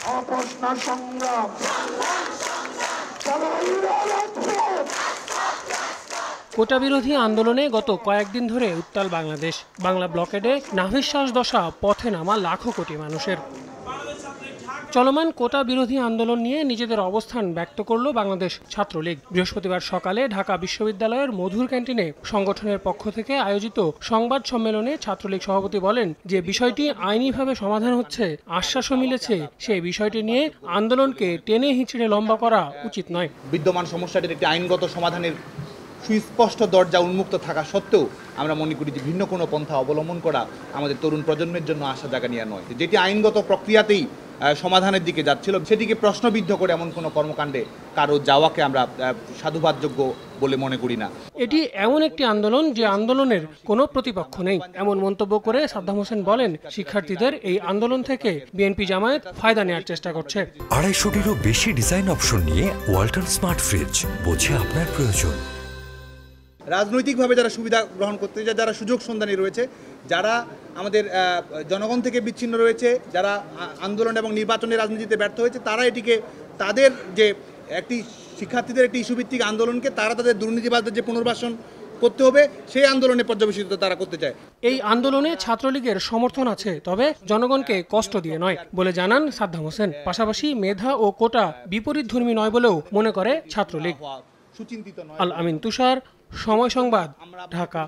আপোষ না সংগ্রাম, কোটা বিরোধী আন্দোলনে গত কয়েকদিন ধরে উত্তাল বাংলাদেশ। বাংলা ব্লকেডে নাভিশ্বাস দশা, পথে নামা লাখো কোটি মানুষের। চলমান কোটা বিরোধী আন্দোলন নিয়ে নিজেদের অবস্থান ব্যক্ত করল বাংলাদেশ ছাত্রলীগ। বৃহস্পতিবার সকালে ঢাকা বিশ্ববিদ্যালয়ের মধুর ক্যান্টিনে সংগঠনের পক্ষ থেকে আয়োজিত সংবাদ সম্মেলনে ছাত্রলীগ সভাপতি বলেন যে বিষয়টি আইনিভাবে সমাধান হচ্ছে, আশ্বাসও মিলেছে, সেই বিষয়টি নিয়ে আন্দোলনকে টেনে হিঁচড়ে লম্বা করা উচিত নয়। বিদ্যমান সমস্যাটির একটি আইনগত সমাধানের সুস্পষ্ট দরজা উন্মুক্ত থাকা সত্ত্বেও আমরা মনে করি যে ভিন্ন কোনো পন্থা অবলম্বন করা আমাদের তরুণ প্রজন্মের জন্য আশা জাগা নেওয়া নয়। যেটি আইনগত প্রক্রিয়াতেই সমাধানের দিকে যাচ্ছিল, সেটিকে প্রশ্নবিদ্ধ করে এমন কোনো কর্মকাণ্ডে কারো যাওয়াকে আমরা সাধুবাদযোগ্য বলে মনে করি না। এটি এমন একটি আন্দোলন যে আন্দোলনের কোনো প্রতিপক্ষ নেই, এমন মন্তব্য করে সাদ্দাম হোসেন বলেন, শিক্ষার্থীদের এই আন্দোলন থেকে বিএনপি জামায়াত ফায়দা নেওয়ার চেষ্টা করছে। 250-টিরও বেশি ডিজাইন অপশন নিয়ে ওয়ালটন স্মার্ট ফ্রিজ, বোঝে আপনার প্রয়োজন। রাজনৈতিকভাবে যারা সুবিধা গ্রহণ করতে যায়, যারা সুযোগ সন্ধানী রয়েছে, যারা আমাদের জনগণ থেকে বিচ্ছিন্ন রয়েছে, যারা আন্দোলন এবং নির্বাচনের রাজনীতিতে ব্যর্থ হয়েছে, তারা এটিকে তাদের যে একটি শিক্ষার্থীদের একটি ইস্যুভিত্তিক আন্দোলনকে তারা তাদের দুর্নীতিবাদদের যে পুনর্বাসন করতে হবে সেই আন্দোলনে পর্যবেসিত তারা করতে চায়। এই আন্দোলনে ছাত্রলীগের সমর্থন আছে, তবে জনগণকে কষ্ট দিয়ে নয় বলে জানান সাদ্দাম হোসেন। পাশাপাশি মেধা ও কোটা বিপরীতধর্মী নয় বলেও মনে করে ছাত্রলীগ। আল আমিন তুষার, সময় সংবাদ, ঢাকা।